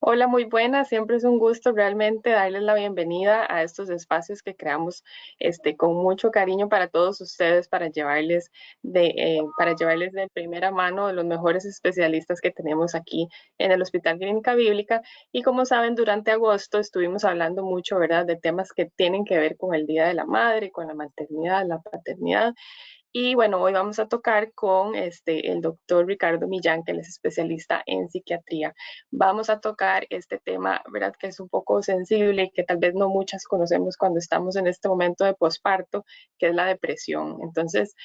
Hola, muy buenas. Siempre es un gusto realmente darles la bienvenida a estos espacios que creamos con mucho cariño para todos ustedes, para llevarles de primera mano de los mejores especialistas que tenemos aquí en el Hospital Clínica Bíblica. Y como saben, durante agosto estuvimos hablando mucho, ¿verdad?, de temas que tienen que ver con el Día de la Madre, con la maternidad, la paternidad. Y bueno, hoy vamos a tocar con el doctor Ricardo Millán, que él es especialista en psiquiatría. Vamos a tocar este tema, ¿verdad?, que es un poco sensible y que tal vez no muchas conocemos cuando estamos en este momento de posparto, que es la depresión. Entonces,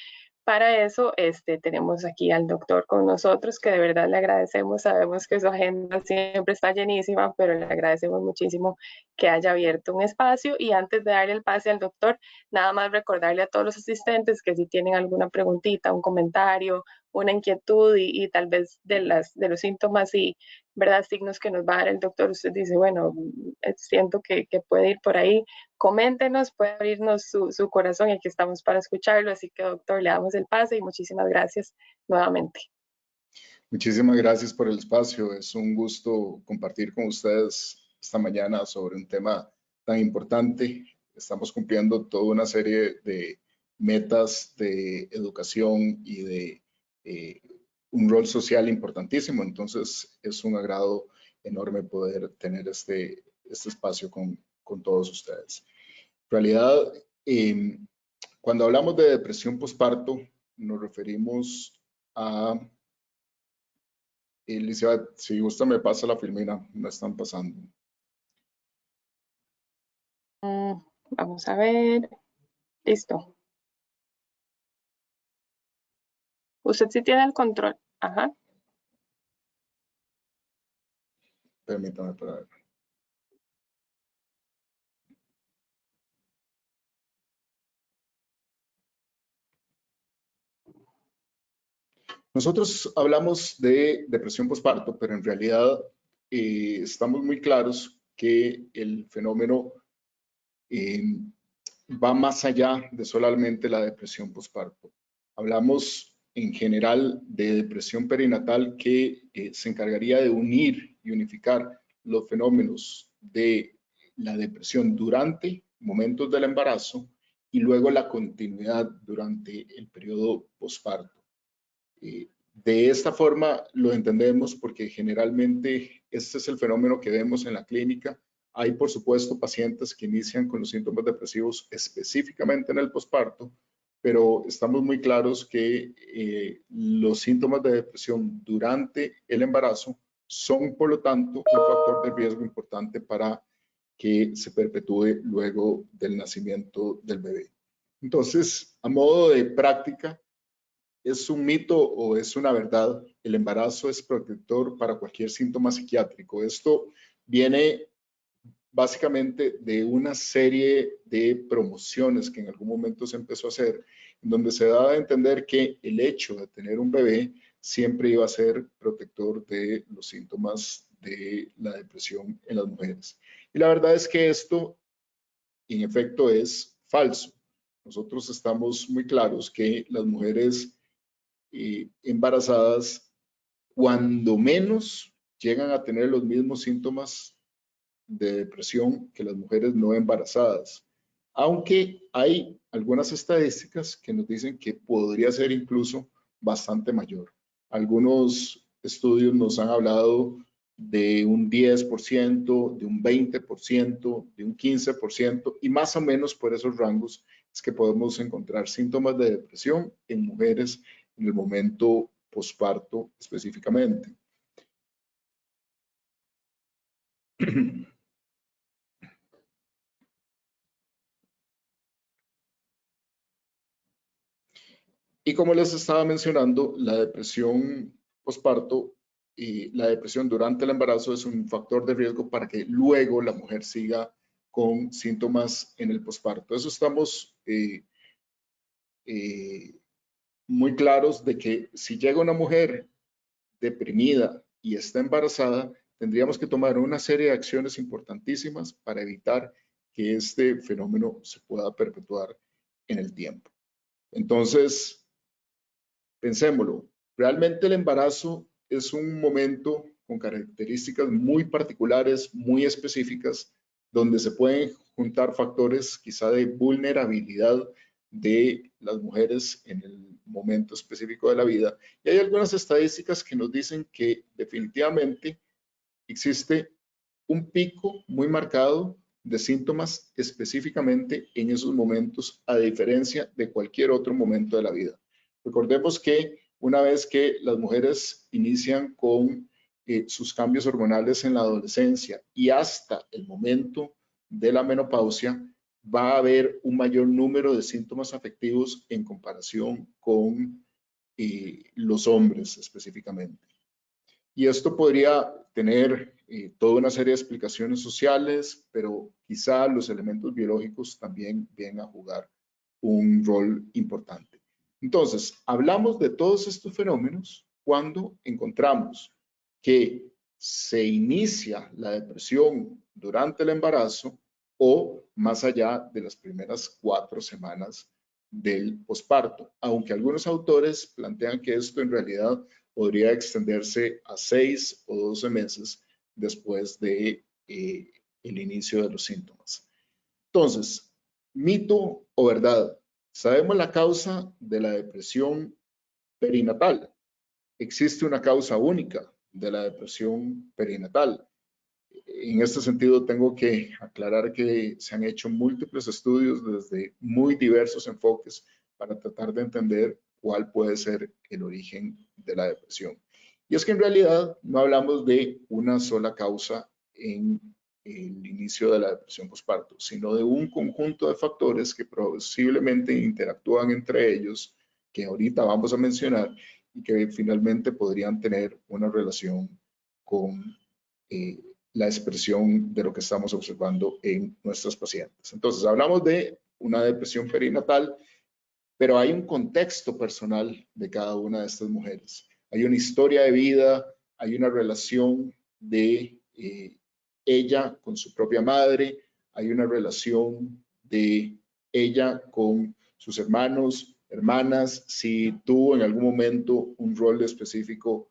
para eso, tenemos aquí al doctor con nosotros, que de verdad le agradecemos. Sabemos que su agenda siempre está llenísima, pero le agradecemos muchísimo que haya abierto un espacio. Y antes de darle el pase al doctor, nada más recordarle a todos los asistentes que si tienen alguna preguntita, un comentario, una inquietud y tal vez de los síntomas y, ¿verdad?, signos que nos va a dar el doctor, usted dice, bueno, siento que puede ir por ahí, coméntenos, puede abrirnos su corazón y aquí estamos para escucharlo. Así que, doctor, le damos el pase y muchísimas gracias nuevamente. Muchísimas gracias por el espacio. Es un gusto compartir con ustedes esta mañana sobre un tema tan importante. Estamos cumpliendo toda una serie de metas de educación y de un rol social importantísimo. Entonces, es un agrado enorme poder tener este espacio con todos ustedes. En realidad, cuando hablamos de depresión postparto, nos referimos a Elizabeth, si gusta me pasa la filmina, me están pasando. Vamos a ver. Listo. Usted sí tiene el control. Ajá. Permítame para ver. Nosotros hablamos de depresión postparto, pero en realidad estamos muy claros que el fenómeno va más allá de solamente la depresión postparto. Hablamos en general de depresión perinatal que se encargaría de unir y unificar los fenómenos de la depresión durante momentos del embarazo y luego la continuidad durante el periodo postparto. De esta forma lo entendemos porque generalmente este es el fenómeno que vemos en la clínica. Hay, por supuesto, pacientes que inician con los síntomas depresivos específicamente en el posparto, pero estamos muy claros que los síntomas de depresión durante el embarazo son, por lo tanto, un factor de riesgo importante para que se perpetúe luego del nacimiento del bebé. Entonces, a modo de práctica, ¿es un mito o es una verdad? El embarazo es protector para cualquier síntoma psiquiátrico. Esto viene básicamente de una serie de promociones que en algún momento se empezó a hacer, en donde se daba a entender que el hecho de tener un bebé siempre iba a ser protector de los síntomas de la depresión en las mujeres. Y la verdad es que esto, en efecto, es falso. Nosotros estamos muy claros que las mujeres embarazadas, cuando menos llegan a tener los mismos síntomas de depresión que las mujeres no embarazadas. Aunque hay algunas estadísticas que nos dicen que podría ser incluso bastante mayor. Algunos estudios nos han hablado de un 10%, de un 20%, de un 15% y más o menos por esos rangos es que podemos encontrar síntomas de depresión en mujeres en el momento posparto específicamente. Y como les estaba mencionando, la depresión posparto y la depresión durante el embarazo es un factor de riesgo para que luego la mujer siga con síntomas en el posparto. Eso estamos muy claros de que si llega una mujer deprimida y está embarazada, tendríamos que tomar una serie de acciones importantísimas para evitar que este fenómeno se pueda perpetuar en el tiempo. Entonces, pensémoslo, realmente el embarazo es un momento con características muy particulares, muy específicas, donde se pueden juntar factores quizá de vulnerabilidad de las mujeres en el momento específico de la vida. Y hay algunas estadísticas que nos dicen que definitivamente existe un pico muy marcado de síntomas específicamente en esos momentos, a diferencia de cualquier otro momento de la vida. Recordemos que una vez que las mujeres inician con sus cambios hormonales en la adolescencia y hasta el momento de la menopausia, va a haber un mayor número de síntomas afectivos en comparación con los hombres específicamente. Y esto podría tener toda una serie de explicaciones sociales, pero quizá los elementos biológicos también vienen a jugar un rol importante. Entonces, hablamos de todos estos fenómenos cuando encontramos que se inicia la depresión durante el embarazo o más allá de las primeras 4 semanas del posparto, aunque algunos autores plantean que esto en realidad podría extenderse a 6 o 12 meses después de el inicio de los síntomas. Entonces, mito o verdad, sabemos la causa de la depresión perinatal. Existe una causa única de la depresión perinatal. En este sentido, tengo que aclarar que se han hecho múltiples estudios desde muy diversos enfoques para tratar de entender cuál puede ser el origen de la depresión. Y es que en realidad no hablamos de una sola causa en el inicio de la depresión postparto, sino de un conjunto de factores que posiblemente interactúan entre ellos, que ahorita vamos a mencionar, y que finalmente podrían tener una relación con la expresión de lo que estamos observando en nuestros pacientes. Entonces, hablamos de una depresión perinatal, pero hay un contexto personal de cada una de estas mujeres. Hay una historia de vida, hay una relación de ella con su propia madre, hay una relación de ella con sus hermanos, hermanas, si tuvo en algún momento un rol específico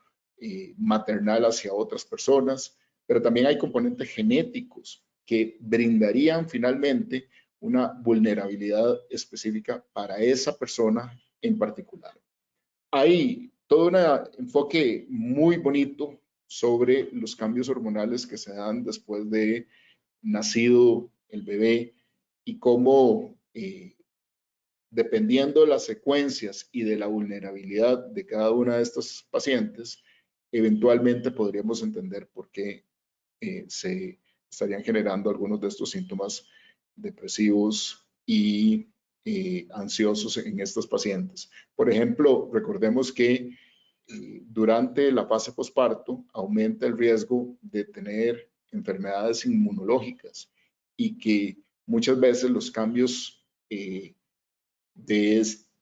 maternal hacia otras personas, pero también hay componentes genéticos que brindarían finalmente una vulnerabilidad específica para esa persona en particular. Hay todo un enfoque muy bonito sobre los cambios hormonales que se dan después de nacido el bebé y cómo, dependiendo de las secuencias y de la vulnerabilidad de cada una de estos pacientes, eventualmente podríamos entender por qué se estarían generando algunos de estos síntomas depresivos y ansiosos en estos pacientes. Por ejemplo, recordemos que durante la fase posparto aumenta el riesgo de tener enfermedades inmunológicas y que muchas veces los cambios de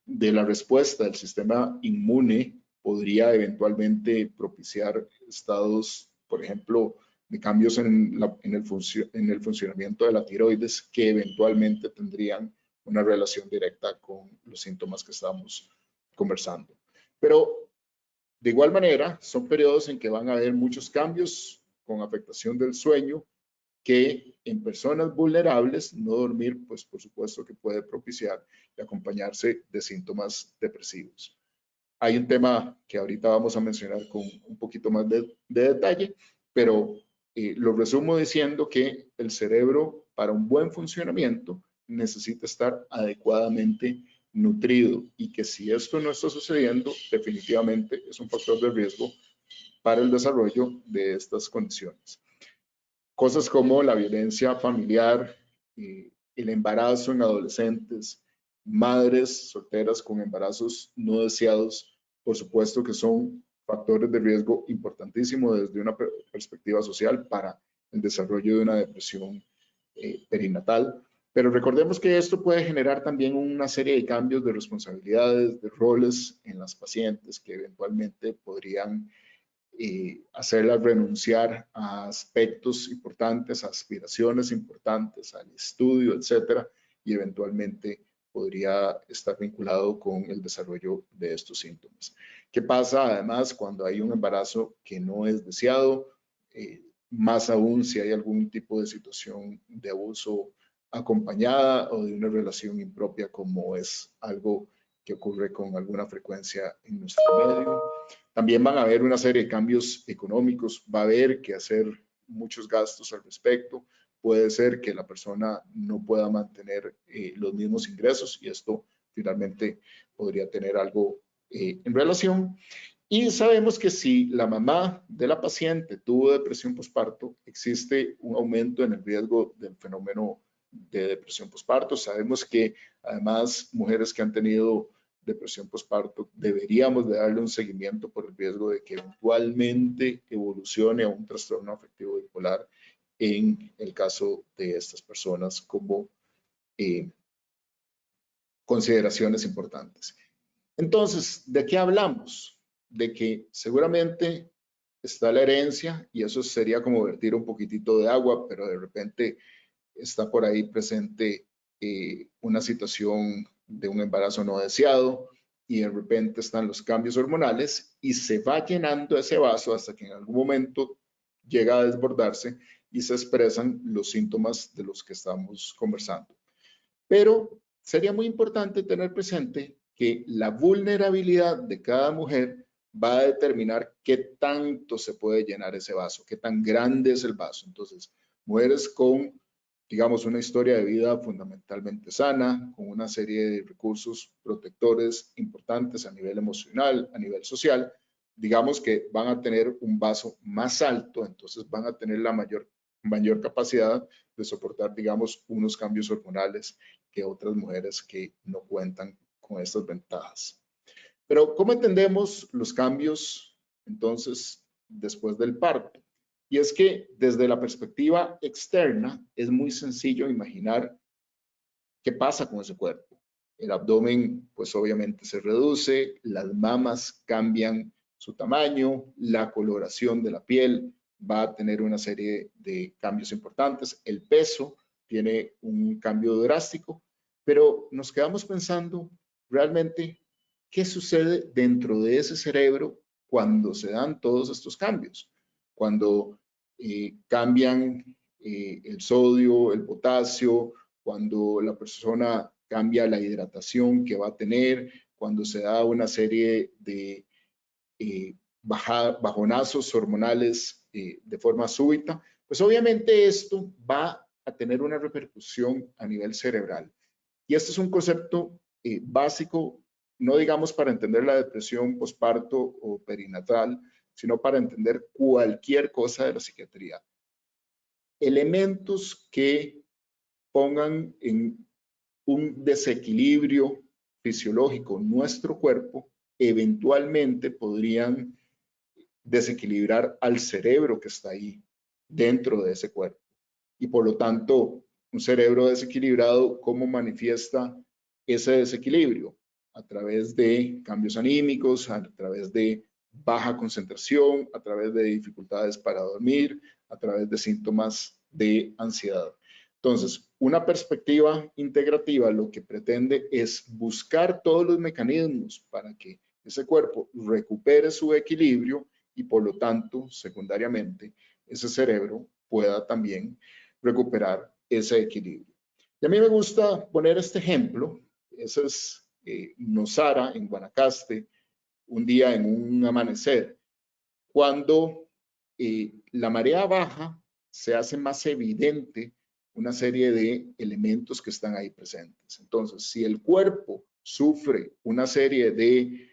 la respuesta del sistema inmune podría eventualmente propiciar estados, por ejemplo, de cambios en el funcionamiento de la tiroides que eventualmente tendrían una relación directa con los síntomas que estamos conversando. Pero de igual manera, son periodos en que van a haber muchos cambios con afectación del sueño que en personas vulnerables no dormir, pues por supuesto que puede propiciar y acompañarse de síntomas depresivos. Hay un tema que ahorita vamos a mencionar con un poquito más de detalle, pero lo resumo diciendo que el cerebro para un buen funcionamiento necesita estar adecuadamente nutrido y que si esto no está sucediendo, definitivamente es un factor de riesgo para el desarrollo de estas condiciones. Cosas como la violencia familiar, el embarazo en adolescentes, madres solteras con embarazos no deseados, por supuesto que son factores de riesgo importantísimo desde una perspectiva social para el desarrollo de una depresión perinatal. Pero recordemos que esto puede generar también una serie de cambios de responsabilidades, de roles en las pacientes que eventualmente podrían hacerlas renunciar a aspectos importantes, a aspiraciones importantes, al estudio, etcétera, y eventualmente podría estar vinculado con el desarrollo de estos síntomas. ¿Qué pasa además cuando hay un embarazo que no es deseado? Más aún si hay algún tipo de situación de abuso acompañada o de una relación impropia, como es algo que ocurre con alguna frecuencia en nuestro medio. También van a haber una serie de cambios económicos, va a haber que hacer muchos gastos al respecto. Puede ser que la persona no pueda mantener los mismos ingresos y esto finalmente podría tener algo en relación. Y sabemos que si la mamá de la paciente tuvo depresión postparto, existe un aumento en el riesgo del fenómeno de depresión postparto. Sabemos que además mujeres que han tenido depresión postparto deberíamos de darle un seguimiento por el riesgo de que eventualmente evolucione a un trastorno afectivo bipolar en el caso de estas personas como consideraciones importantes. Entonces, ¿de qué hablamos? De que seguramente está la herencia y eso sería como vertir un poquitito de agua, pero de repente está por ahí presente una situación de un embarazo no deseado y de repente están los cambios hormonales y se va llenando ese vaso hasta que en algún momento llega a desbordarse y se expresan los síntomas de los que estamos conversando. Pero sería muy importante tener presente que la vulnerabilidad de cada mujer va a determinar qué tanto se puede llenar ese vaso, qué tan grande es el vaso. Entonces, mujeres con, digamos, una historia de vida fundamentalmente sana, con una serie de recursos protectores importantes a nivel emocional, a nivel social, digamos que van a tener un vaso más alto, entonces van a tener la mayor capacidad de soportar, digamos, unos cambios hormonales que otras mujeres que no cuentan con estas ventajas. Pero, ¿cómo entendemos los cambios entonces después del parto? Y es que desde la perspectiva externa es muy sencillo imaginar qué pasa con ese cuerpo. El abdomen, pues obviamente se reduce, las mamas cambian su tamaño, la coloración de la piel va a tener una serie de cambios importantes, el peso tiene un cambio drástico, pero nos quedamos pensando realmente qué sucede dentro de ese cerebro cuando se dan todos estos cambios, cuando cambian el sodio, el potasio, cuando la persona cambia la hidratación que va a tener, cuando se da una serie de bajonazos hormonales de forma súbita, pues obviamente esto va a tener una repercusión a nivel cerebral. Y este es un concepto básico, no digamos para entender la depresión postparto o perinatal, sino para entender cualquier cosa de la psiquiatría. Elementos que pongan en un desequilibrio fisiológico nuestro cuerpo, eventualmente podrían desequilibrar al cerebro que está ahí dentro de ese cuerpo. Y por lo tanto, un cerebro desequilibrado, ¿cómo manifiesta ese desequilibrio? A través de cambios anímicos, a través de baja concentración, a través de dificultades para dormir, a través de síntomas de ansiedad. Entonces, una perspectiva integrativa lo que pretende es buscar todos los mecanismos para que ese cuerpo recupere su equilibrio y por lo tanto, secundariamente, ese cerebro pueda también recuperar ese equilibrio. Y a mí me gusta poner este ejemplo. Ese es Nosara, en Guanacaste, un día en un amanecer. Cuando la marea baja, se hace más evidente una serie de elementos que están ahí presentes. Entonces, si el cuerpo sufre una serie de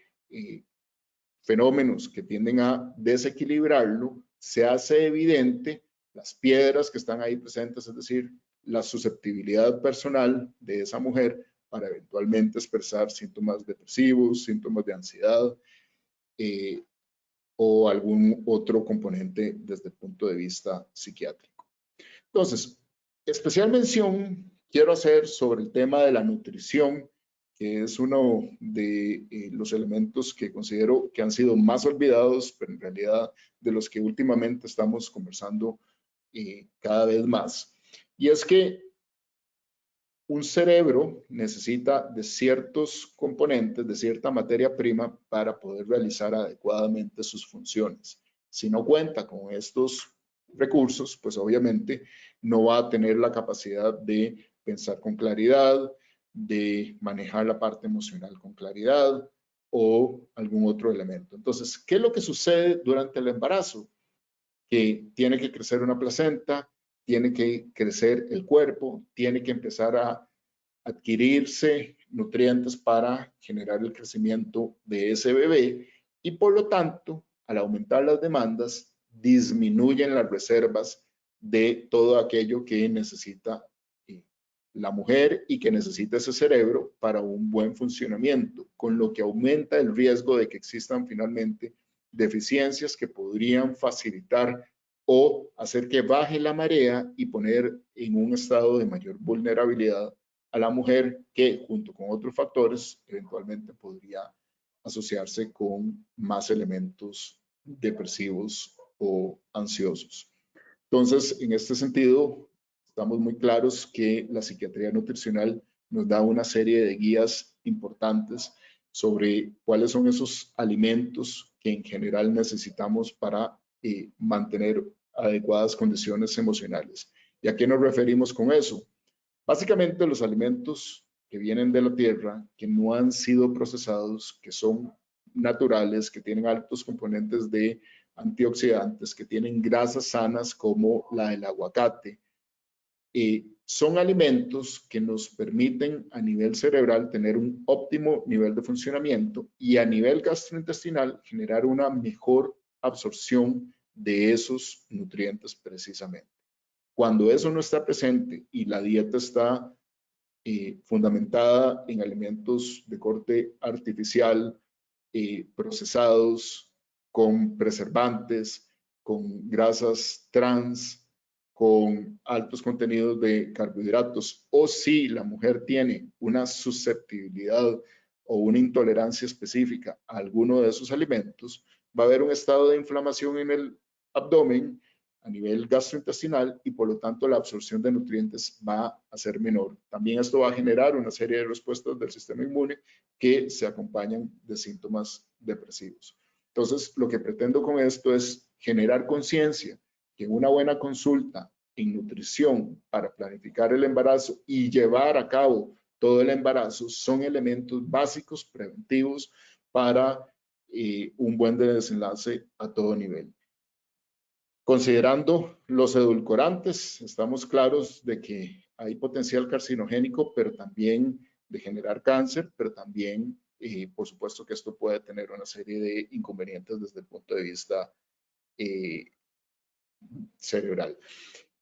fenómenos que tienden a desequilibrarlo, se hace evidente las piedras que están ahí presentes, es decir, la susceptibilidad personal de esa mujer para eventualmente expresar síntomas depresivos, síntomas de ansiedad o algún otro componente desde el punto de vista psiquiátrico. Entonces, especial mención quiero hacer sobre el tema de la nutrición, que es uno de los elementos que considero que han sido más olvidados, pero en realidad de los que últimamente estamos conversando cada vez más. Y es que un cerebro necesita de ciertos componentes, de cierta materia prima para poder realizar adecuadamente sus funciones. Si no cuenta con estos recursos, pues obviamente no va a tener la capacidad de pensar con claridad, de manejar la parte emocional con claridad o algún otro elemento. Entonces, ¿qué es lo que sucede durante el embarazo? Que tiene que crecer una placenta, tiene que crecer el cuerpo, tiene que empezar a adquirirse nutrientes para generar el crecimiento de ese bebé y por lo tanto, al aumentar las demandas, disminuyen las reservas de todo aquello que necesita la mujer y que necesita ese cerebro para un buen funcionamiento, con lo que aumenta el riesgo de que existan finalmente deficiencias que podrían facilitar o hacer que baje la marea y poner en un estado de mayor vulnerabilidad a la mujer que junto con otros factores eventualmente podría asociarse con más elementos depresivos o ansiosos. Entonces, en este sentido, estamos muy claros que la psiquiatría nutricional nos da una serie de guías importantes sobre cuáles son esos alimentos que en general necesitamos para mantener adecuadas condiciones emocionales. ¿Y a qué nos referimos con eso? Básicamente los alimentos que vienen de la tierra, que no han sido procesados, que son naturales, que tienen altos componentes de antioxidantes, que tienen grasas sanas como la del aguacate, son alimentos que nos permiten a nivel cerebral tener un óptimo nivel de funcionamiento y a nivel gastrointestinal generar una mejor absorción de esos nutrientes precisamente. Cuando eso no está presente y la dieta está fundamentada en alimentos de corte artificial, procesados, con preservantes, con grasas trans, con altos contenidos de carbohidratos, o si la mujer tiene una susceptibilidad o una intolerancia específica a alguno de esos alimentos, va a haber un estado de inflamación en el abdomen a nivel gastrointestinal y por lo tanto la absorción de nutrientes va a ser menor. También esto va a generar una serie de respuestas del sistema inmune que se acompañan de síntomas depresivos. Entonces, lo que pretendo con esto es generar conciencia que una buena consulta en nutrición para planificar el embarazo y llevar a cabo todo el embarazo son elementos básicos preventivos para un buen desenlace a todo nivel. Considerando los edulcorantes, estamos claros de que hay potencial carcinogénico, pero también de generar cáncer, pero también, por supuesto, que esto puede tener una serie de inconvenientes desde el punto de vista cerebral.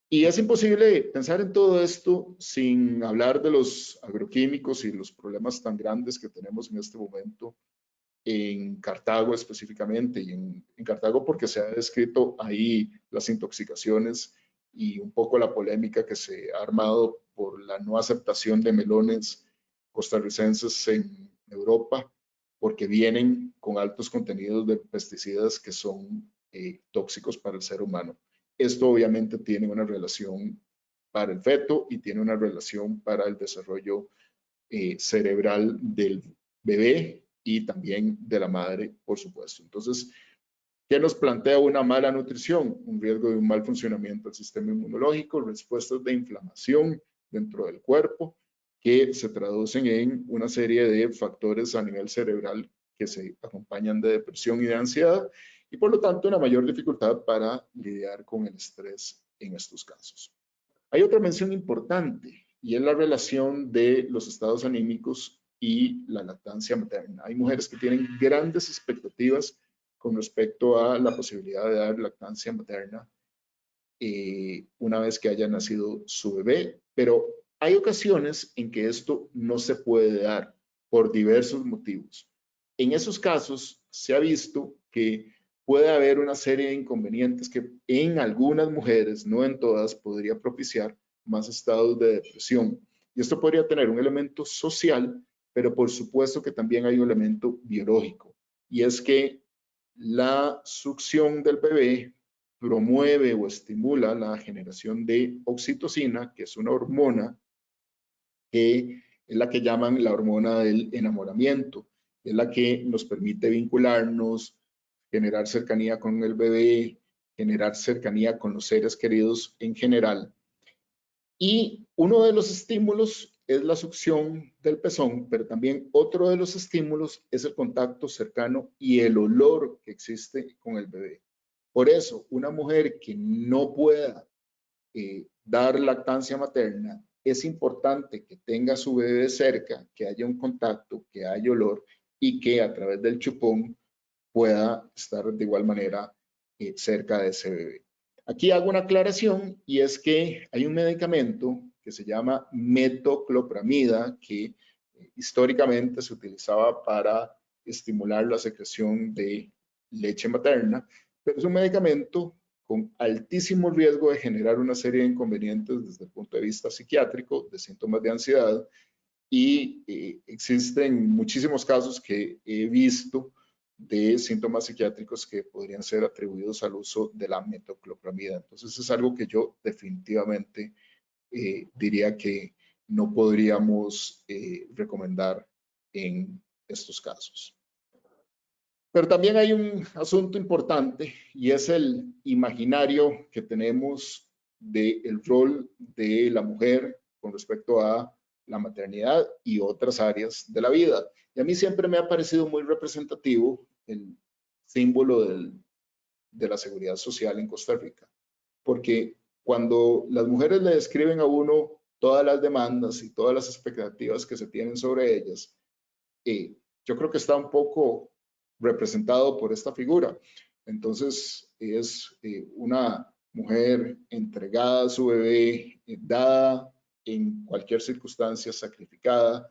Y es imposible pensar en todo esto sin hablar de los agroquímicos y los problemas tan grandes que tenemos en este momento en Cartago específicamente, y en Cartago porque se ha descrito ahí las intoxicaciones y un poco la polémica que se ha armado por la no aceptación de melones costarricenses en Europa, porque vienen con altos contenidos de pesticidas que son tóxicos para el ser humano. Esto obviamente tiene una relación para el feto y tiene una relación para el desarrollo cerebral del bebé y también de la madre, por supuesto. Entonces, ¿qué nos plantea una mala nutrición? Un riesgo de un mal funcionamiento del sistema inmunológico, respuestas de inflamación dentro del cuerpo, que se traducen en una serie de factores a nivel cerebral que se acompañan de depresión y de ansiedad, y por lo tanto una mayor dificultad para lidiar con el estrés en estos casos. Hay otra mención importante y es la relación de los estados anímicos y la lactancia materna. Hay mujeres que tienen grandes expectativas con respecto a la posibilidad de dar lactancia materna una vez que haya nacido su bebé, pero hay ocasiones en que esto no se puede dar por diversos motivos. En esos casos se ha visto que puede haber una serie de inconvenientes que en algunas mujeres, no en todas, podría propiciar más estados de depresión. Y esto podría tener un elemento social, pero por supuesto que también hay un elemento biológico. Y es que la succión del bebé promueve o estimula la generación de oxitocina, que es una hormona que es la que llaman la hormona del enamoramiento, es la que nos permite vincularnos, generar cercanía con el bebé, generar cercanía con los seres queridos en general. Y uno de los estímulos es la succión del pezón, pero también otro de los estímulos es el contacto cercano y el olor que existe con el bebé. Por eso, una mujer que no pueda dar lactancia materna, es importante que tenga a su bebé cerca, que haya un contacto, que haya olor y que a través del chupón pueda estar de igual manera cerca de ese bebé. Aquí hago una aclaración y es que hay un medicamento que se llama metoclopramida que históricamente se utilizaba para estimular la secreción de leche materna, pero es un medicamento con altísimo riesgo de generar una serie de inconvenientes desde el punto de vista psiquiátrico, de síntomas de ansiedad, y existen muchísimos casos que he visto de síntomas psiquiátricos que podrían ser atribuidos al uso de la metoclopramida. Entonces es algo que yo definitivamente diría que no podríamos recomendar en estos casos. Pero también hay un asunto importante y es el imaginario que tenemos del rol de la mujer con respecto a la maternidad y otras áreas de la vida. Y a mí siempre me ha parecido muy representativo el símbolo de la seguridad social en Costa Rica, porque cuando las mujeres le describen a uno todas las demandas y todas las expectativas que se tienen sobre ellas, yo creo que está un poco representado por esta figura. Entonces es una mujer entregada a su bebé, dada en cualquier circunstancia, sacrificada,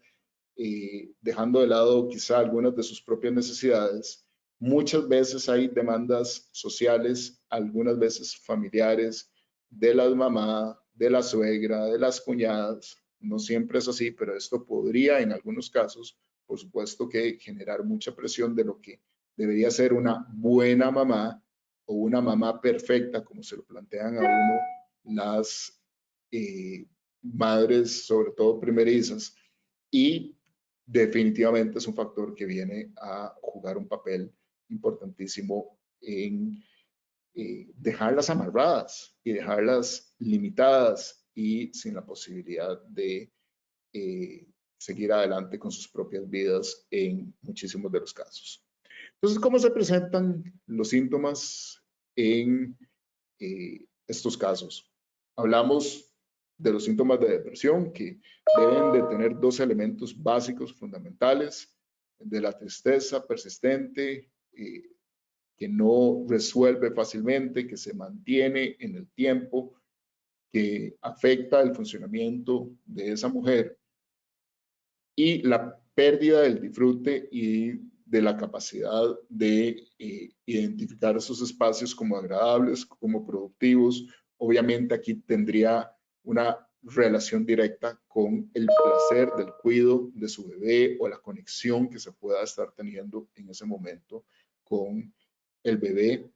dejando de lado quizá algunas de sus propias necesidades. Muchas veces hay demandas sociales, algunas veces familiares, de la mamá, de la suegra, de las cuñadas. No siempre es así, pero esto podría en algunos casos, por supuesto, que generar mucha presión de lo que debería ser una buena mamá o una mamá perfecta, como se lo plantean a uno las madres, sobre todo primerizas, y definitivamente es un factor que viene a jugar un papel importantísimo en dejarlas amarradas y dejarlas limitadas y sin la posibilidad de seguir adelante con sus propias vidas en muchísimos de los casos. Entonces, ¿cómo se presentan los síntomas en estos casos? Hablamos de los síntomas de depresión que deben de tener dos elementos básicos fundamentales, de la tristeza persistente, que no resuelve fácilmente, que se mantiene en el tiempo, que afecta el funcionamiento de esa mujer, y la pérdida del disfrute y de la capacidad de identificar esos espacios como agradables, como productivos. Obviamente aquí tendría una relación directa con el placer del cuidado de su bebé o la conexión que se pueda estar teniendo en ese momento con el bebé.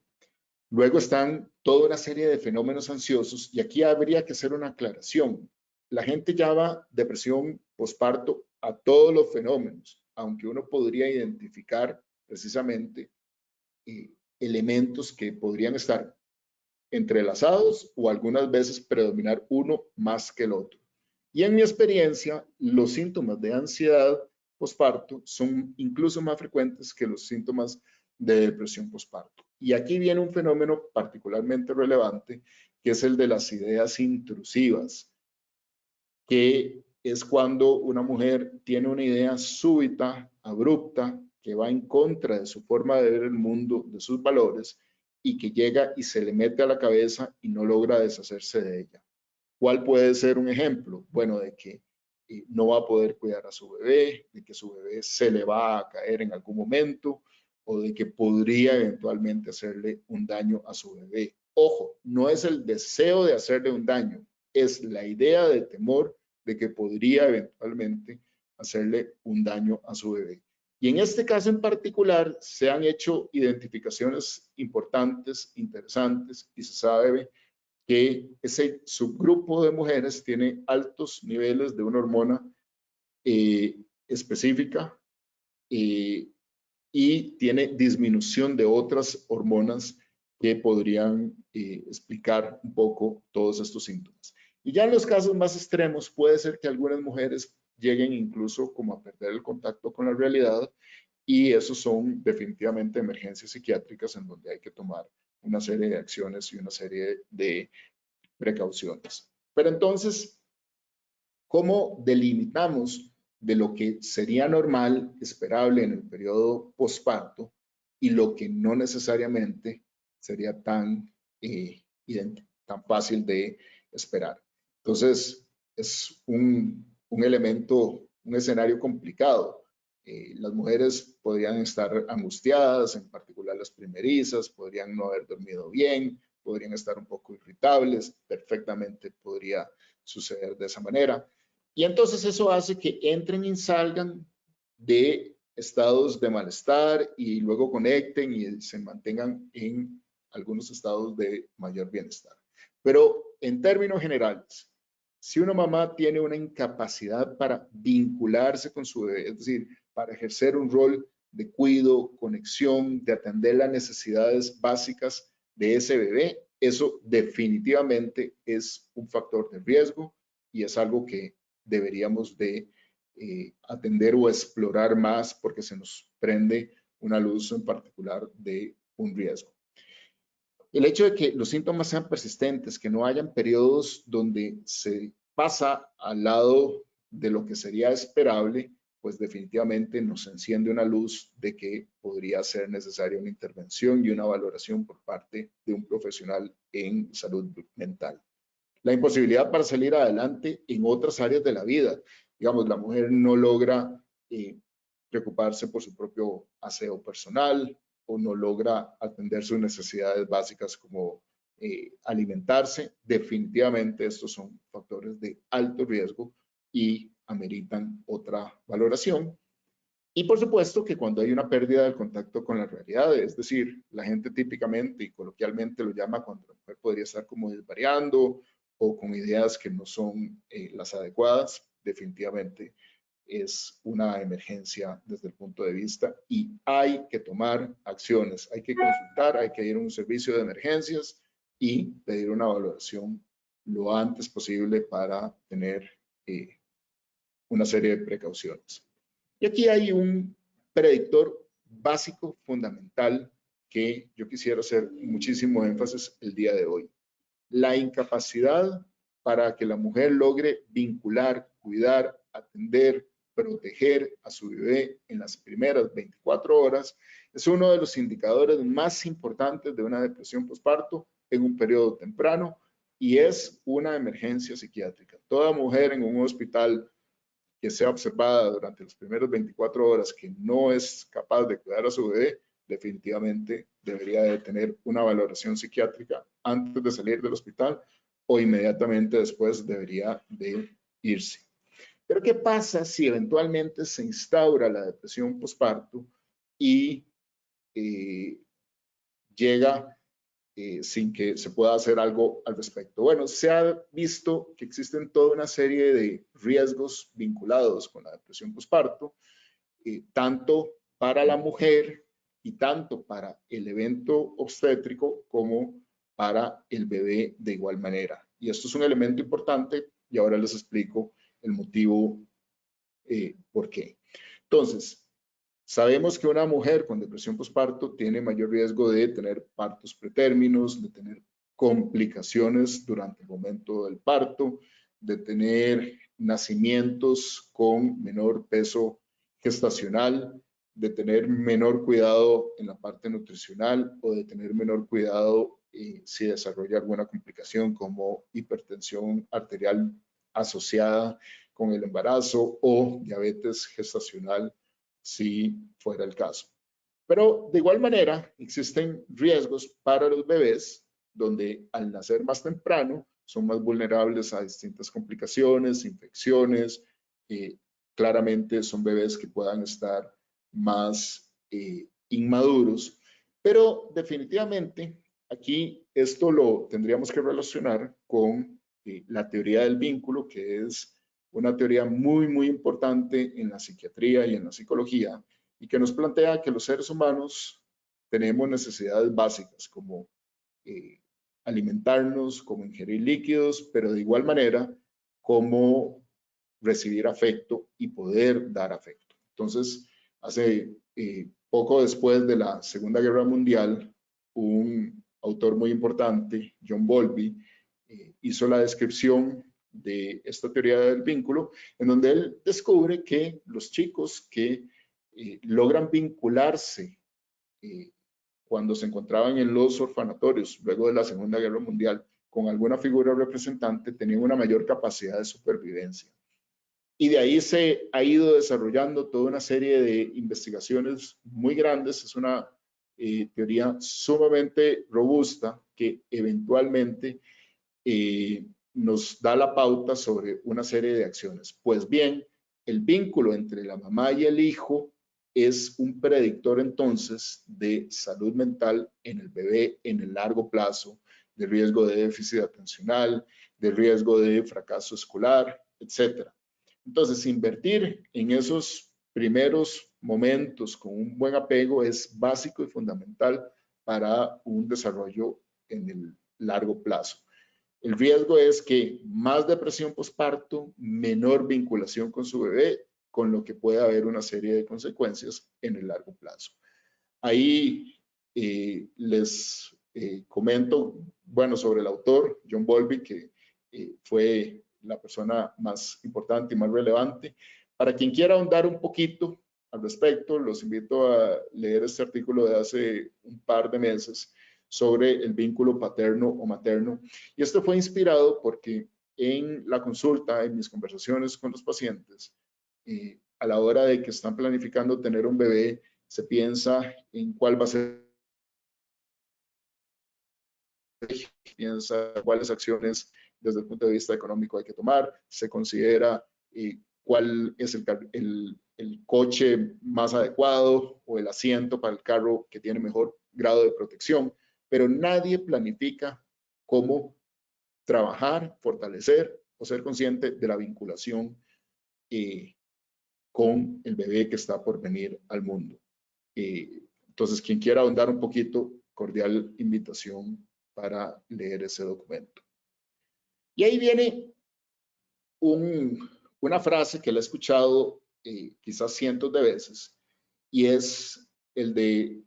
Luego están toda una serie de fenómenos ansiosos y aquí habría que hacer una aclaración. La gente llama depresión posparto a todos los fenómenos, aunque uno podría identificar precisamente elementos que podrían estar entrelazados o algunas veces predominar uno más que el otro. Y en mi experiencia, los síntomas de ansiedad posparto son incluso más frecuentes que los síntomas de depresión posparto. Y aquí viene un fenómeno particularmente relevante, que es el de las ideas intrusivas, que es cuando una mujer tiene una idea súbita, abrupta, que va en contra de su forma de ver el mundo, de sus valores, y que llega y se le mete a la cabeza y no logra deshacerse de ella. ¿Cuál puede ser un ejemplo? Bueno, de que no va a poder cuidar a su bebé, de que su bebé se le va a caer en algún momento o de que podría eventualmente hacerle un daño a su bebé. Ojo, no es el deseo de hacerle un daño, es la idea de temor de que podría eventualmente hacerle un daño a su bebé. Y en este caso en particular se han hecho identificaciones importantes, interesantes, y se sabe que ese subgrupo de mujeres tiene altos niveles de una hormona específica y tiene disminución de otras hormonas que podrían explicar un poco todos estos síntomas. Y ya en los casos más extremos puede ser que algunas mujeres lleguen incluso como a perder el contacto con la realidad, y esos son definitivamente emergencias psiquiátricas en donde hay que tomar una serie de acciones y una serie de precauciones. Pero entonces, ¿cómo delimitamos de lo que sería normal, esperable en el periodo posparto y lo que no necesariamente sería tan, tan fácil de esperar? Entonces, es un elemento, un escenario complicado. Las mujeres podrían estar angustiadas, en particular las primerizas, podrían no haber dormido bien, podrían estar un poco irritables, perfectamente podría suceder de esa manera. Y entonces eso hace que entren y salgan de estados de malestar y luego conecten y se mantengan en algunos estados de mayor bienestar. Pero en términos generales, si una mamá tiene una incapacidad para vincularse con su bebé, es decir, para ejercer un rol de cuidado, conexión, de atender las necesidades básicas de ese bebé, eso definitivamente es un factor de riesgo y es algo que deberíamos de atender o explorar más porque se nos prende una luz en particular de un riesgo. El hecho de que los síntomas sean persistentes, que no hayan periodos donde se pasa al lado de lo que sería esperable, pues definitivamente nos enciende una luz de que podría ser necesaria una intervención y una valoración por parte de un profesional en salud mental. La imposibilidad para salir adelante en otras áreas de la vida. Digamos, la mujer no logra preocuparse por su propio aseo personal o no logra atender sus necesidades básicas como alimentarse. Definitivamente estos son factores de alto riesgo y ameritan otra valoración. Y por supuesto que cuando hay una pérdida del contacto con la realidad, es decir, la gente típicamente y coloquialmente lo llama cuando la mujer podría estar como desvariando o con ideas que no son las adecuadas, definitivamente es una emergencia desde el punto de vista y hay que tomar acciones, hay que consultar, hay que ir a un servicio de emergencias y pedir una valoración lo antes posible para tener una serie de precauciones. Y aquí hay un predictor básico, fundamental, que yo quisiera hacer muchísimo énfasis el día de hoy. La incapacidad para que la mujer logre vincular, cuidar, atender, proteger a su bebé en las primeras 24 horas es uno de los indicadores más importantes de una depresión postparto en un periodo temprano y es una emergencia psiquiátrica. Toda mujer en un hospital que sea observada durante las primeras 24 horas que no es capaz de cuidar a su bebé, definitivamente debería de tener una valoración psiquiátrica antes de salir del hospital o inmediatamente después debería de irse. Pero ¿qué pasa si eventualmente se instaura la depresión postparto y llega sin que se pueda hacer algo al respecto? Bueno, se ha visto que existen toda una serie de riesgos vinculados con la depresión postparto, tanto para la mujer y tanto para el evento obstétrico como para el bebé de igual manera. Y esto es un elemento importante y ahora les explico el motivo por qué. Entonces, sabemos que una mujer con depresión postparto tiene mayor riesgo de tener partos pretérminos, de tener complicaciones durante el momento del parto, de tener nacimientos con menor peso gestacional, de tener menor cuidado en la parte nutricional o de tener menor cuidado si desarrolla alguna complicación como hipertensión arterial asociada con el embarazo o diabetes gestacional si fuera el caso. Pero de igual manera existen riesgos para los bebés donde al nacer más temprano son más vulnerables a distintas complicaciones, infecciones, claramente son bebés que puedan estar más inmaduros, pero definitivamente Aquí esto lo tendríamos que relacionar con la teoría del vínculo, que es una teoría muy importante en la psiquiatría y en la psicología, y que nos plantea que los seres humanos tenemos necesidades básicas como alimentarnos, como ingerir líquidos, pero de igual manera como recibir afecto y poder dar afecto. Entonces, hace poco después de la Segunda Guerra Mundial, un autor muy importante, John Bowlby, hizo la descripción de esta teoría del vínculo, en donde él descubre que los chicos que logran vincularse cuando se encontraban en los orfanatorios luego de la Segunda Guerra Mundial con alguna figura representante, tenían una mayor capacidad de supervivencia. Y de ahí se ha ido desarrollando toda una serie de investigaciones muy grandes. Es una teoría sumamente robusta que eventualmente nos da la pauta sobre una serie de acciones. Pues bien, el vínculo entre la mamá y el hijo es un predictor entonces de salud mental en el bebé en el largo plazo, de riesgo de déficit atencional, de riesgo de fracaso escolar, etcétera. Entonces, invertir en esos primeros momentos con un buen apego es básico y fundamental para un desarrollo en el largo plazo. El riesgo es que más depresión postparto, menor vinculación con su bebé, con lo que puede haber una serie de consecuencias en el largo plazo. Ahí les comento, bueno, sobre el autor, John Bowlby, que fue la persona más importante y más relevante. Para quien quiera ahondar un poquito al respecto, los invito a leer este artículo de hace un par de meses sobre el vínculo paterno o materno. Y esto fue inspirado porque en la consulta, en mis conversaciones con los pacientes, a la hora de que están planificando tener un bebé, se piensa en cuál va a ser, piensa cuáles acciones desde el punto de vista económico hay que tomar, se considera cuál es el coche más adecuado o el asiento para el carro que tiene mejor grado de protección, pero nadie planifica cómo trabajar, fortalecer o ser consciente de la vinculación con el bebé que está por venir al mundo. Entonces, quien quiera ahondar un poquito, cordial invitación para leer ese documento. Y ahí viene una frase que la he escuchado quizás cientos de veces, y es el de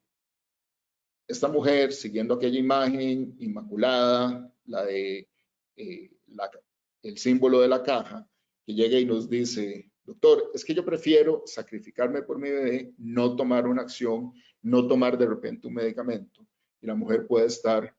esta mujer siguiendo aquella imagen inmaculada, la de el símbolo de la caja, que llega y nos dice: doctor, es que yo prefiero sacrificarme por mi bebé, no tomar una acción, no tomar de repente un medicamento. Y la mujer puede estar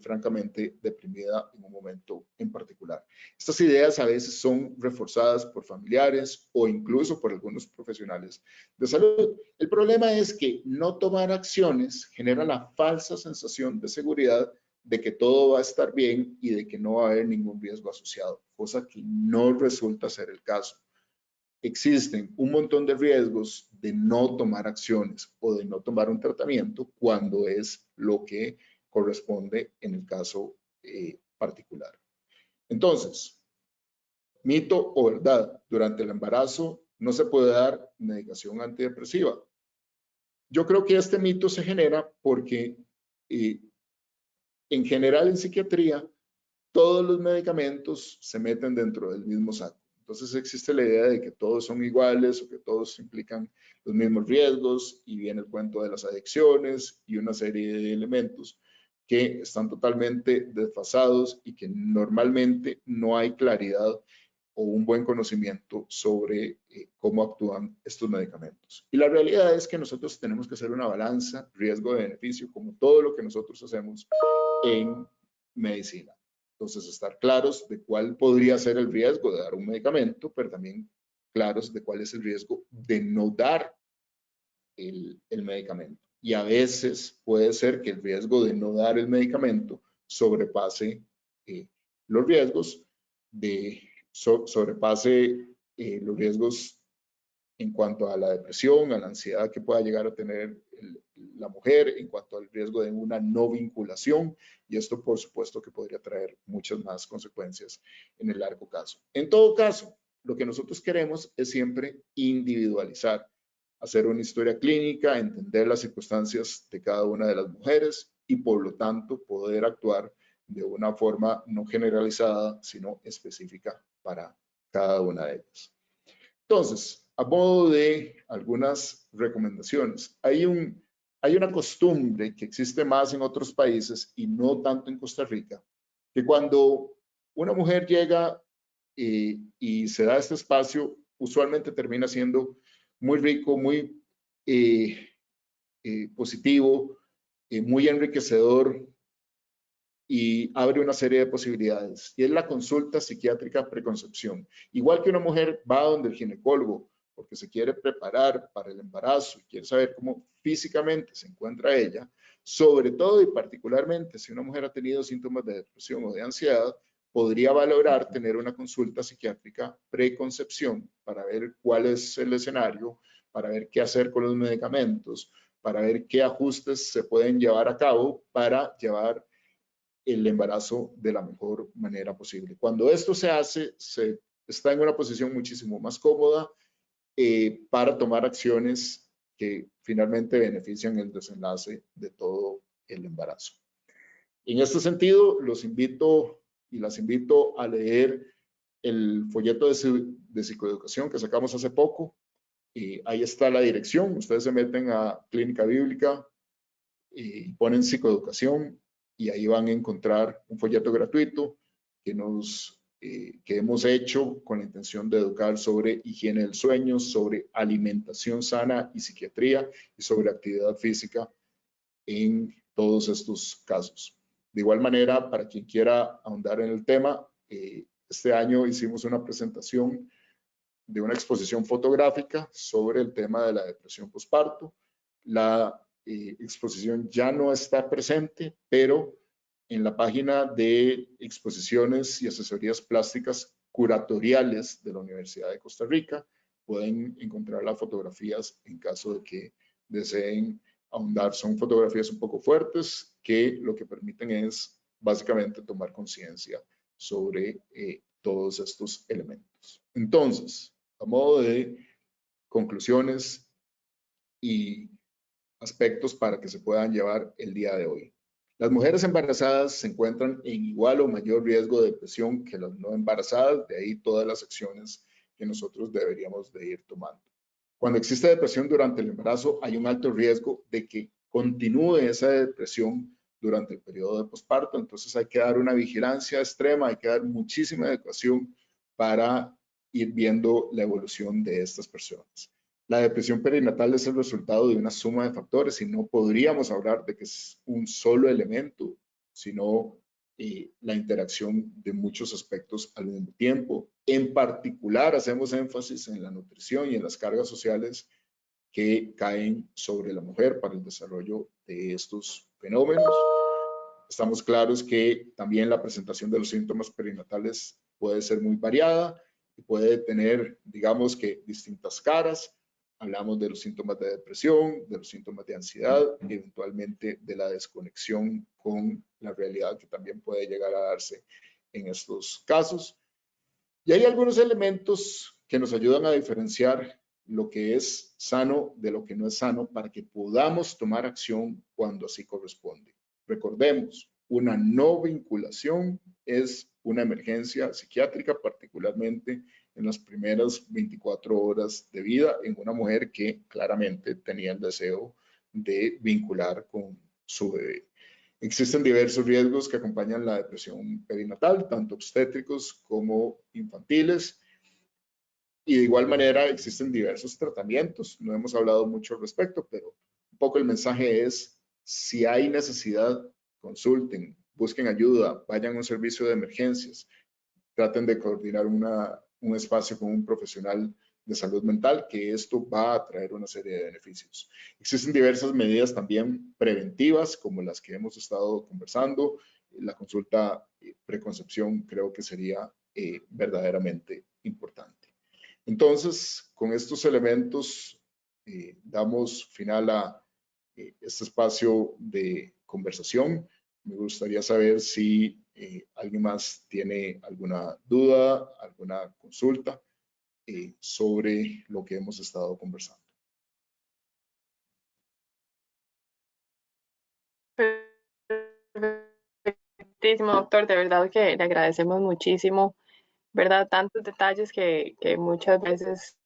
francamente deprimida en un momento en particular. Estas ideas a veces son reforzadas por familiares o incluso por algunos profesionales de salud. El problema es que no tomar acciones genera la falsa sensación de seguridad de que todo va a estar bien y de que no va a haber ningún riesgo asociado, cosa que no resulta ser el caso. Existen un montón de riesgos de no tomar acciones o de no tomar un tratamiento cuando es lo que corresponde en el caso particular. Entonces, mito o verdad, durante el embarazo no se puede dar medicación antidepresiva. Yo creo que este mito se genera porque en general en psiquiatría todos los medicamentos se meten dentro del mismo saco. Entonces existe la idea de que todos son iguales o que todos implican los mismos riesgos, y viene el cuento de las adicciones y una serie de elementos que están totalmente desfasados y que normalmente no hay claridad o un buen conocimiento sobre cómo actúan estos medicamentos. Y la realidad es que nosotros tenemos que hacer una balanza riesgo-beneficio, como todo lo que nosotros hacemos en medicina. Entonces, estar claros de cuál podría ser el riesgo de dar un medicamento, pero también claros de cuál es el riesgo de no dar el medicamento. Y a veces puede ser que el riesgo de no dar el medicamento sobrepase los riesgos los riesgos en cuanto a la depresión, a la ansiedad que pueda llegar a tener la mujer en cuanto al riesgo de una no vinculación, y esto por supuesto que podría traer muchas más consecuencias en el largo caso. En todo caso, lo que nosotros queremos es siempre individualizar, hacer una historia clínica, entender las circunstancias de cada una de las mujeres y por lo tanto poder actuar de una forma no generalizada, sino específica para cada una de ellas. Entonces, a modo de algunas recomendaciones, hay una costumbre que existe más en otros países y no tanto en Costa Rica, que cuando una mujer llega y se da este espacio, usualmente termina siendo muy rico, muy positivo, muy enriquecedor y abre una serie de posibilidades. Y es la consulta psiquiátrica preconcepción. Igual que una mujer va donde el ginecólogo porque se quiere preparar para el embarazo y quiere saber cómo físicamente se encuentra ella, sobre todo y particularmente si una mujer ha tenido síntomas de depresión o de ansiedad, podría valorar tener una consulta psiquiátrica preconcepción para ver cuál es el escenario, para ver qué hacer con los medicamentos, para ver qué ajustes se pueden llevar a cabo para llevar el embarazo de la mejor manera posible. Cuando esto se hace, se está en una posición muchísimo más cómoda para tomar acciones que finalmente benefician el desenlace de todo el embarazo. En este sentido, los invito y las invito a leer el folleto de psicoeducación que sacamos hace poco. Ahí está la dirección. Ustedes se meten a Clínica Bíblica y ponen psicoeducación y ahí van a encontrar un folleto gratuito que hemos hecho con la intención de educar sobre higiene del sueño, sobre alimentación sana y psiquiatría y sobre actividad física en todos estos casos. De igual manera, para quien quiera ahondar en el tema, este año hicimos una presentación de una exposición fotográfica sobre el tema de la depresión postparto. La exposición ya no está presente, pero en la página de exposiciones y asesorías plásticas curatoriales de la Universidad de Costa Rica pueden encontrar las fotografías en caso de que deseen ahondar. Son fotografías un poco fuertes que lo que permiten es básicamente tomar conciencia sobre todos estos elementos. Entonces, a modo de conclusiones y aspectos para que se puedan llevar el día de hoy. Las mujeres embarazadas se encuentran en igual o mayor riesgo de depresión que las no embarazadas, de ahí todas las acciones que nosotros deberíamos de ir tomando. Cuando existe depresión durante el embarazo, hay un alto riesgo de que continúe esa depresión durante el periodo de posparto, entonces hay que dar una vigilancia extrema, hay que dar muchísima educación para ir viendo la evolución de estas personas. La depresión perinatal es el resultado de una suma de factores y no podríamos hablar de que es un solo elemento, sino la interacción de muchos aspectos al mismo tiempo. En particular, hacemos énfasis en la nutrición y en las cargas sociales que caen sobre la mujer para el desarrollo de estos fenómenos. Estamos claros que también la presentación de los síntomas perinatales puede ser muy variada y puede tener, digamos que, distintas caras. Hablamos de los síntomas de depresión, de los síntomas de ansiedad, y eventualmente de la desconexión con la realidad que también puede llegar a darse en estos casos. Y hay algunos elementos que nos ayudan a diferenciar lo que es sano de lo que no es sano para que podamos tomar acción cuando así corresponde. Recordemos, una no vinculación es una emergencia psiquiátrica, particularmente en las primeras 24 horas de vida en una mujer que claramente tenía el deseo de vincular con su bebé. Existen diversos riesgos que acompañan la depresión perinatal, tanto obstétricos como infantiles. Y de igual manera existen diversos tratamientos. No hemos hablado mucho al respecto, pero un poco el mensaje es, si hay necesidad, consulten, busquen ayuda, vayan a un servicio de emergencias, traten de coordinar un espacio con un profesional de salud mental, que esto va a traer una serie de beneficios. Existen diversas medidas también preventivas, como las que hemos estado conversando. La consulta preconcepción creo que sería verdaderamente importante. Entonces, con estos elementos damos final a este espacio de conversación. Me gustaría saber si alguien más tiene alguna duda, alguna consulta sobre lo que hemos estado conversando. Perfectísimo, doctor. De verdad que le agradecemos muchísimo, ¿verdad? Tantos detalles que muchas veces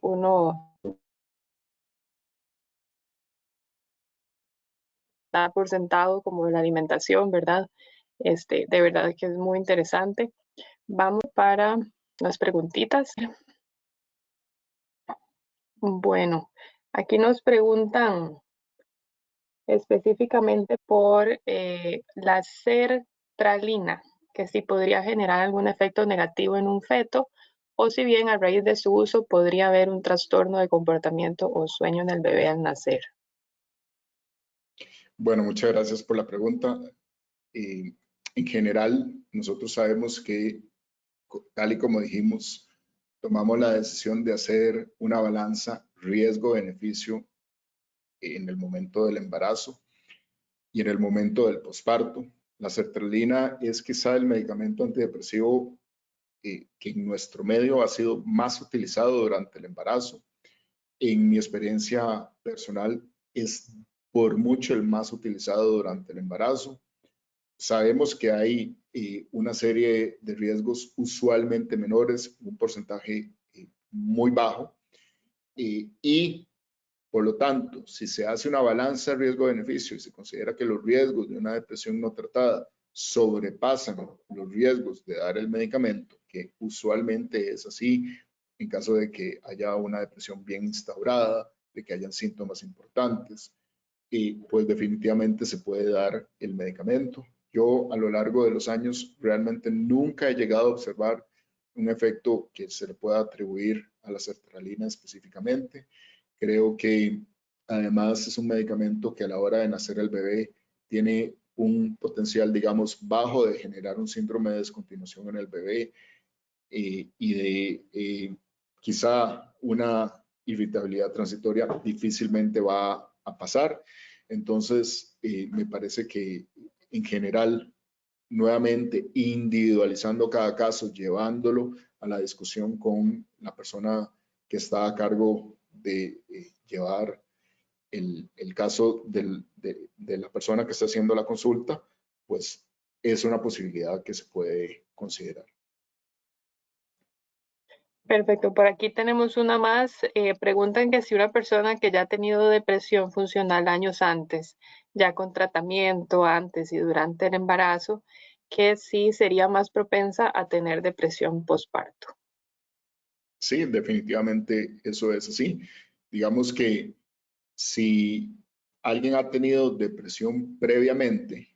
uno da por sentado, como la alimentación, ¿verdad? De verdad que es muy interesante. Vamos para las preguntitas. Bueno, aquí nos preguntan específicamente por la sertralina, que si podría generar algún efecto negativo en un feto, o si bien a raíz de su uso podría haber un trastorno de comportamiento o sueño en el bebé al nacer. Bueno, muchas gracias por la pregunta. En general, nosotros sabemos que, tal y como dijimos, tomamos la decisión de hacer una balanza riesgo-beneficio en el momento del embarazo y en el momento del posparto. La sertralina es quizá el medicamento antidepresivo que en nuestro medio ha sido más utilizado durante el embarazo. En mi experiencia personal, es por mucho el más utilizado durante el embarazo. Sabemos que hay una serie de riesgos usualmente menores, un porcentaje muy bajo, y por lo tanto, si se hace una balanza riesgo-beneficio y se considera que los riesgos de una depresión no tratada sobrepasan los riesgos de dar el medicamento, que usualmente es así en caso de que haya una depresión bien instaurada, de que hayan síntomas importantes, y pues definitivamente se puede dar el medicamento. Yo a lo largo de los años realmente nunca he llegado a observar un efecto que se le pueda atribuir a la sertralina específicamente. Creo que además es un medicamento que a la hora de nacer el bebé tiene un potencial, digamos, bajo de generar un síndrome de descontinuación en el bebé y de quizá una irritabilidad transitoria difícilmente va a pasar. Entonces, me parece que en general, nuevamente individualizando cada caso, llevándolo a la discusión con la persona que está a cargo de llevar el caso de la persona que está haciendo la consulta, pues es una posibilidad que se puede considerar. Perfecto, por aquí tenemos una más. Preguntan que si una persona que ya ha tenido depresión funcional años antes, ya con tratamiento antes y durante el embarazo, que sí sería más propensa a tener depresión postparto. Sí, definitivamente eso es así. Digamos que si alguien ha tenido depresión previamente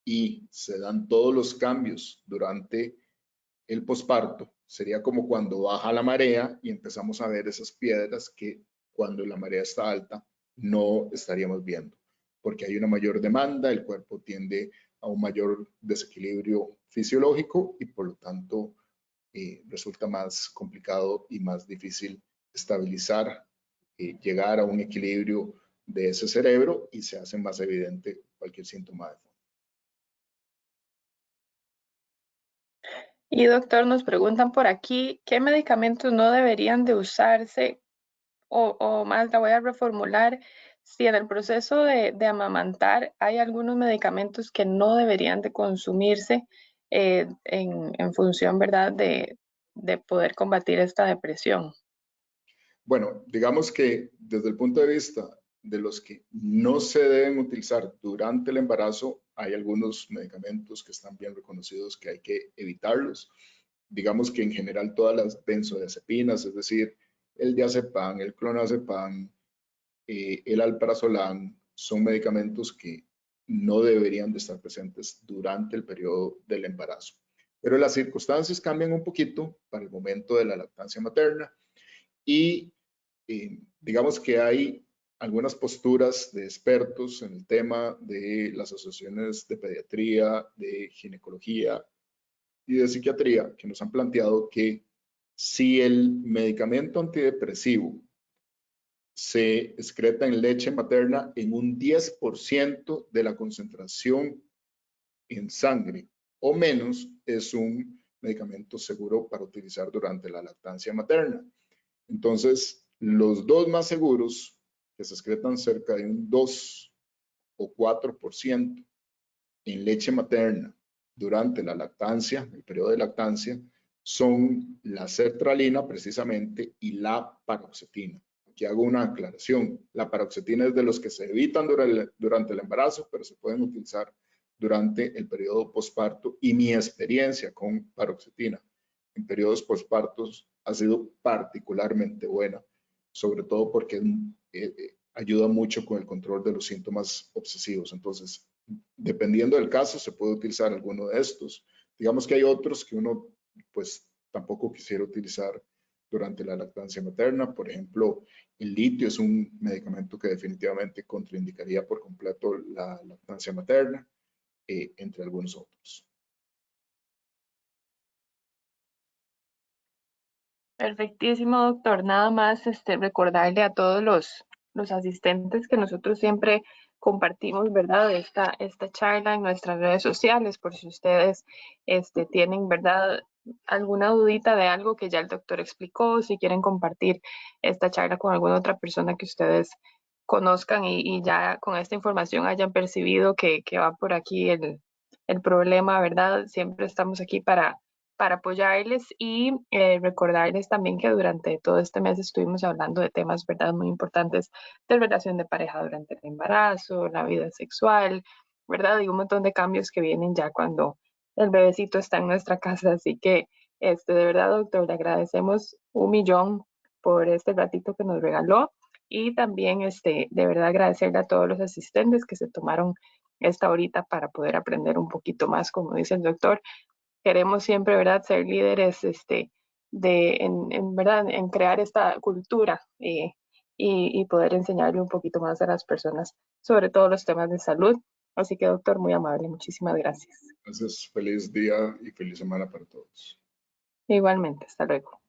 y se dan todos los cambios durante el posparto, sería como cuando baja la marea y empezamos a ver esas piedras que cuando la marea está alta no estaríamos viendo, porque hay una mayor demanda, el cuerpo tiende a un mayor desequilibrio fisiológico y por lo tanto resulta más complicado y más difícil estabilizar, llegar a un equilibrio de ese cerebro y se hace más evidente cualquier síntoma de fondo. Y doctor, nos preguntan por aquí, ¿qué medicamentos no deberían de usarse? O más, la voy a reformular, si en el proceso de amamantar hay algunos medicamentos que no deberían de consumirse en función, ¿verdad?, de poder combatir esta depresión. Bueno, digamos que desde el punto de vista de los que no se deben utilizar durante el embarazo, hay algunos medicamentos que están bien reconocidos que hay que evitarlos. Digamos que en general todas las benzodiazepinas, es decir, el diazepam, el clonazepam, el alprazolam, son medicamentos que no deberían de estar presentes durante el periodo del embarazo. Pero las circunstancias cambian un poquito para el momento de la lactancia materna y digamos que hay algunas posturas de expertos en el tema de las asociaciones de pediatría, de ginecología y de psiquiatría que nos han planteado que si el medicamento antidepresivo se excreta en leche materna en un 10% de la concentración en sangre o menos, es un medicamento seguro para utilizar durante la lactancia materna. Entonces, los dos más seguros, que se excretan cerca de un 2 o 4% en leche materna durante la lactancia, el periodo de lactancia, son la sertralina precisamente y la paroxetina. Aquí hago una aclaración. La paroxetina es de los que se evitan durante el embarazo, pero se pueden utilizar durante el periodo posparto, y mi experiencia con paroxetina en periodos pospartos ha sido particularmente buena, sobre todo porque ayuda mucho con el control de los síntomas obsesivos. Entonces, dependiendo del caso, se puede utilizar alguno de estos. Digamos que hay otros que uno pues tampoco quisiera utilizar durante la lactancia materna. Por ejemplo, el litio es un medicamento que definitivamente contraindicaría por completo la lactancia materna, entre algunos otros. Perfectísimo, doctor. Nada más recordarle a todos los asistentes que nosotros siempre compartimos, ¿verdad? Esta charla en nuestras redes sociales, por si ustedes tienen, ¿verdad? Alguna dudita de algo que ya el doctor explicó, si quieren compartir esta charla con alguna otra persona que ustedes conozcan y ya con esta información hayan percibido que va por aquí el problema, ¿verdad? Siempre estamos aquí para apoyarles y recordarles también que durante todo este mes estuvimos hablando de temas, ¿verdad?, muy importantes de relación de pareja durante el embarazo, la vida sexual, ¿verdad? Y un montón de cambios que vienen ya cuando el bebecito está en nuestra casa. Así que, de verdad, doctor, le agradecemos un millón por este ratito que nos regaló y también, de verdad, agradecerle a todos los asistentes que se tomaron esta horita para poder aprender un poquito más, como dice el doctor. Queremos siempre, ¿verdad?, ser líderes ¿verdad?, en crear esta cultura y poder enseñarle un poquito más a las personas sobre todos los temas de salud. Así que, doctor, muy amable, muchísimas gracias. Entonces, feliz día y feliz semana para todos. Igualmente, hasta luego.